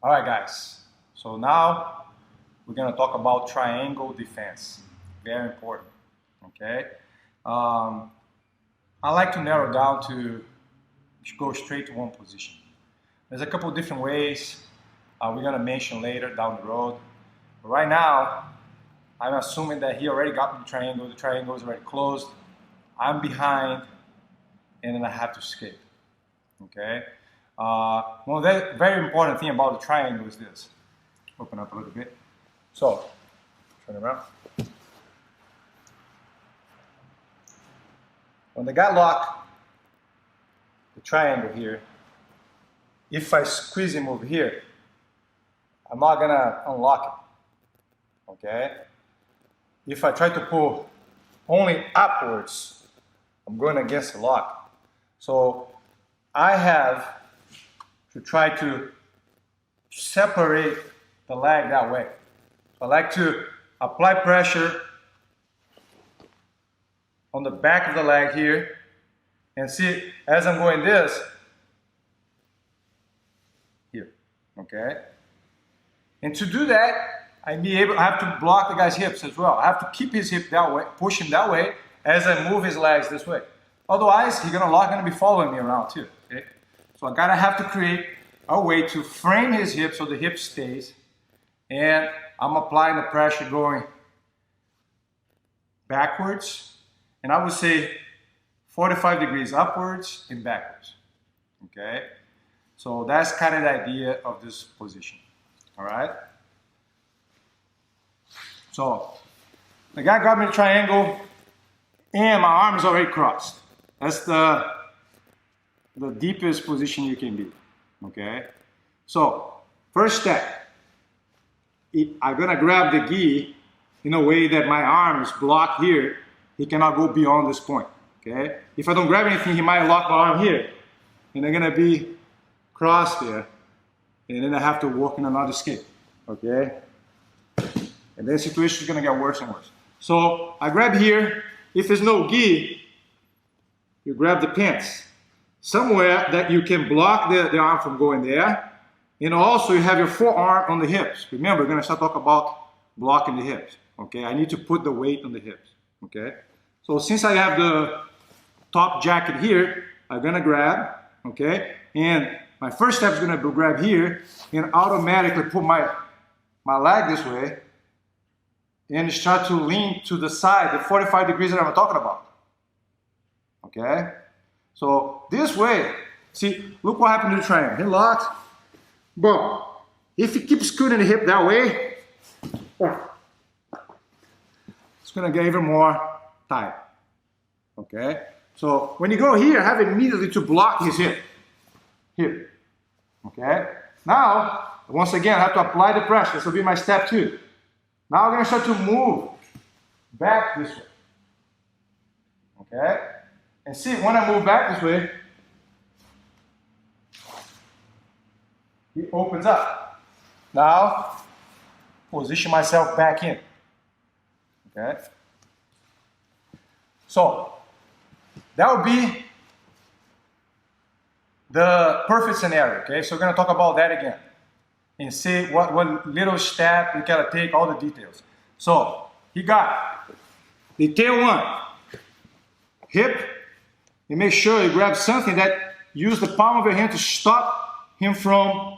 All right, guys. So now we're going to talk about triangle defense. Very important. Okay. I like to narrow down to go straight to one position. There's a couple of different ways we're going to mention later down the road. But right now, I'm assuming that he already got the triangle. The triangle is already closed. I'm behind, and then I have to escape. Okay. One very important thing about the triangle is this. Open up a little bit. So, turn around. When the guy lock the triangle here, if I squeeze him over here, I'm not gonna unlock it. Okay? If I try to pull only upwards, I'm going against the lock. So I have to try to separate the leg that way. I like to apply pressure on the back of the leg here, and see as I'm going this here, okay? And to do that, I have to block the guy's hips as well. I have to keep his hip that way, push him that way as I move his legs this way. Otherwise, he's gonna be following me around too. Okay? So I gotta have to create a way to frame his hip so the hip stays, and I'm applying the pressure going backwards, and I would say 45 degrees upwards and backwards. Okay? So that's kind of the idea of this position. All right? So the guy got me the triangle, and my arm is already crossed. That's the deepest position you can be. Okay? So first step, I'm gonna grab the gi in a way that my arm is blocked here. He cannot go beyond this point. Okay? If I don't grab anything, he might lock my arm here, and I'm gonna be crossed there, and then I have to work in another escape. Okay? And then the situation is gonna get worse and worse. So I grab here. If there's no gi, you grab the pants somewhere that you can block the arm from going there, and also you have your forearm on the hips. Remember, we're gonna start talking about blocking the hips. Okay? I need to put the weight on the hips. Okay? So since I have the top jacket here, I'm gonna grab. Okay? And my first step is gonna be grab here and automatically put my leg this way and start to lean to the side, the 45 degrees that I'm talking about. Okay? So this way, see, look what happened to the triangle. He locks, boom. If he keeps scooting the hip that way, it's gonna get even more tight. Okay? So when you go here, have immediately to block his hip. Here. Okay? Now, once again, I have to apply the pressure. This will be my step 2. Now I'm going to start to move back this way. Okay? And see, when I move back this way, it opens up. Now, position myself back in. Okay? So, that would be the perfect scenario. Okay? So we're going to talk about that again and see what little step we gotta take, all the details. So he got the tail one, hip, and make sure you grab something that use the palm of your hand to stop him from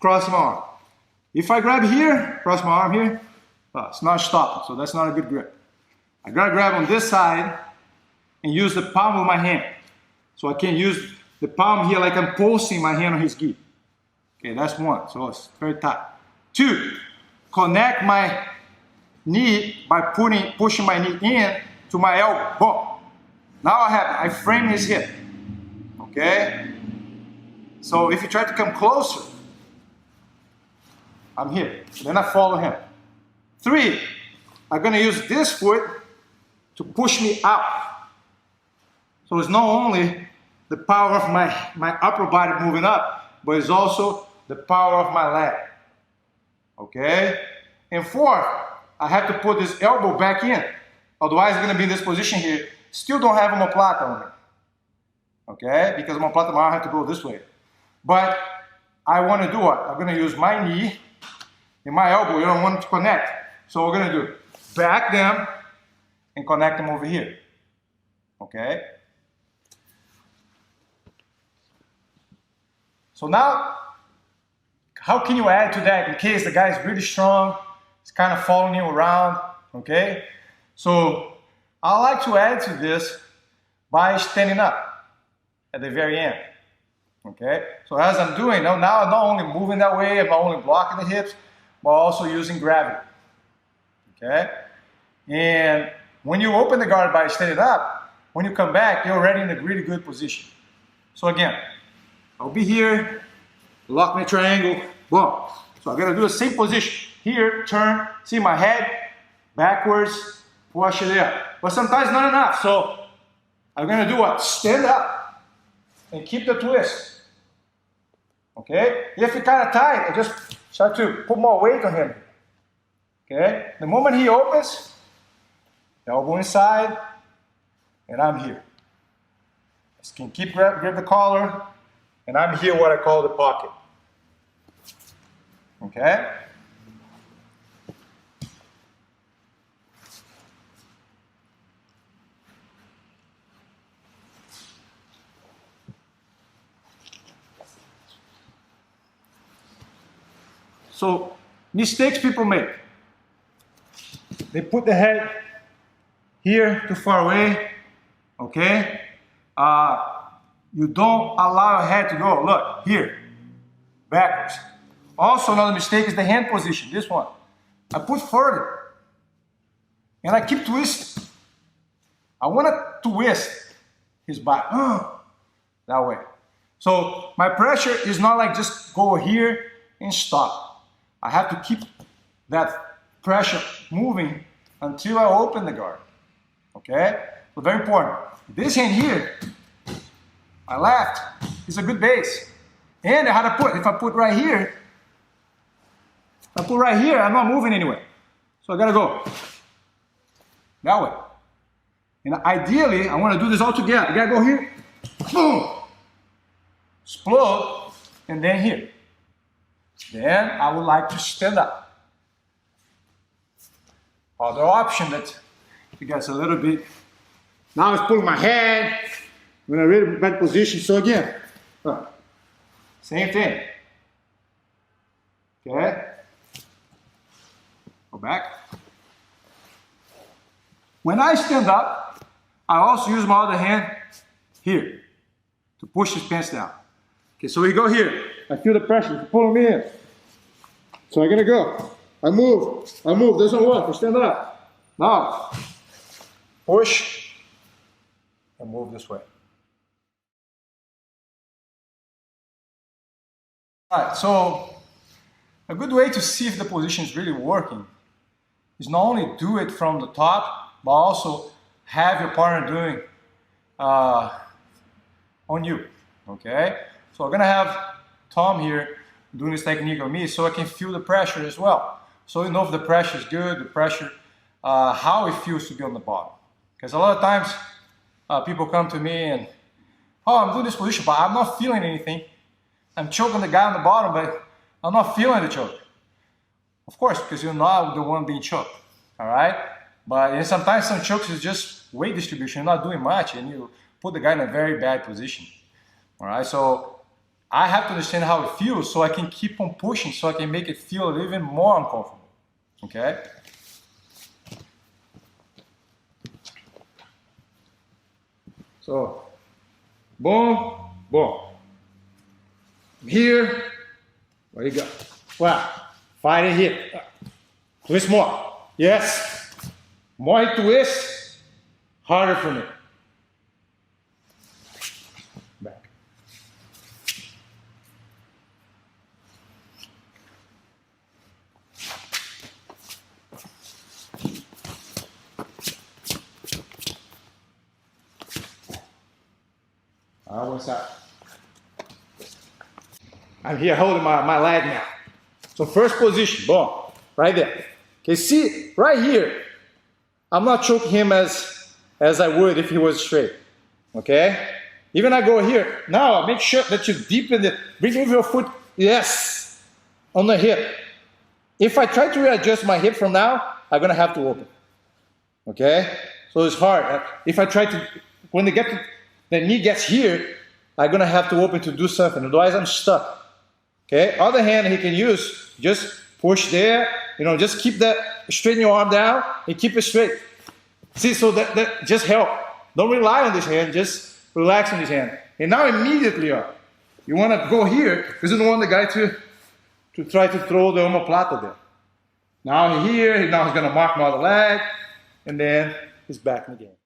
crossing my arm. If I grab here, cross my arm here, it's not stopping, so that's not a good grip. I gotta grab on this side and use the palm of my hand. So I can use the palm here like I'm pulsing my hand on his gi. Okay, that's one, so it's very tight. 2, connect my knee by pushing my knee in to my elbow. Boom. Now I frame his hip. Okay? So if you try to come closer, I'm here. Then I follow him. 3, I'm gonna use this foot to push me out. So it's not only the power of my upper body moving up, but it's also the power of my leg. Okay? And 4, I have to put this elbow back in. Otherwise, I'm going to be in this position here. Still don't have omoplata on me. Okay? Because omoplata, my arm have to go this way. But I want to do what? I'm going to use my knee and my elbow. You don't want them to connect. So we're going to do back them and connect them over here. Okay? So now, how can you add to that in case the guy is really strong, it's kind of following you around, okay? So I like to add to this by standing up at the very end, okay? So as I'm doing, now I'm not only moving that way, I'm not only blocking the hips, but also using gravity, okay? And when you open the guard by standing up, when you come back, you're already in a really good position. So again, I'll be here, lock my triangle, boom. So I'm gonna do the same position. Here, turn, see my head, backwards, push it up. But sometimes not enough, so I'm gonna do what? Stand up and keep the twist. Okay? If it's kind of tight, I just start to put more weight on him. Okay? The moment he opens, elbow inside, and I'm here. Just can keep grab the collar, and I'm here what I call the pocket. Okay? So, mistakes people make. They put the head here too far away, okay? You don't allow your head to go, look, here, backwards. Also, another mistake is the hand position, this one. I put further, and I keep twisting. I want to twist his body, that way. So my pressure is not like just go here and stop. I have to keep that pressure moving until I open the guard, okay? So very important. This hand here, my left, is a good base. And I had to put, if I put right here, I'm not moving anywhere. So I gotta go that way. And ideally, I wanna do this all together. I gotta go here, boom, explode, and then here. Then I would like to stand up. Other option that you guys a little bit. Now it's pulling my head. I'm in a really bad position. So again, same thing. Okay. Go back. When I stand up, I also use my other hand here to push his pants down. Okay, so we go here. I feel the pressure, it's pulling me in. So I'm gonna go. I move, doesn't work, I stand up. Now, push and move this way. All right, so a good way to see if the position is really working is not only do it from the top, but also have your partner doing on you, okay? So I'm gonna have Tom here doing this technique on me so I can feel the pressure as well. So you know if the pressure is good, the pressure, how it feels to be on the bottom. Because a lot of times people come to me and, oh, I'm doing this position, but I'm not feeling anything. I'm choking the guy on the bottom, but I'm not feeling the choke. Of course, because you're not the one being choked, all right? But sometimes some chokes is just weight distribution, you're not doing much, and you put the guy in a very bad position, all right? So I have to understand how it feels so I can keep on pushing, so I can make it feel even more uncomfortable, okay? So, boom, boom. Here, where you go? Wow, fight it here. Twist more. Yes. More you twist, harder for me. Back. What's up? I'm here holding my leg now. So first position, boom, right there. Okay, see, right here, I'm not choking him as I would if he was straight, okay? Even I go here, now make sure that you deepen bring your foot Yes, on the hip. If I try to readjust my hip from now, I'm gonna have to open. Okay? So it's hard. If I try to, when the knee gets here, I'm gonna have to open to do something. Otherwise, I'm stuck. Okay? Other hand, he can use just push there. You know, just keep that, straighten your arm down and keep it straight. See, so that just help. Don't rely on this hand, just relax on this hand. And now immediately up. You want to go here because you don't want the guy to try to throw the omoplata there. Now here, now he's going to mark my other leg, and then he's back in the game.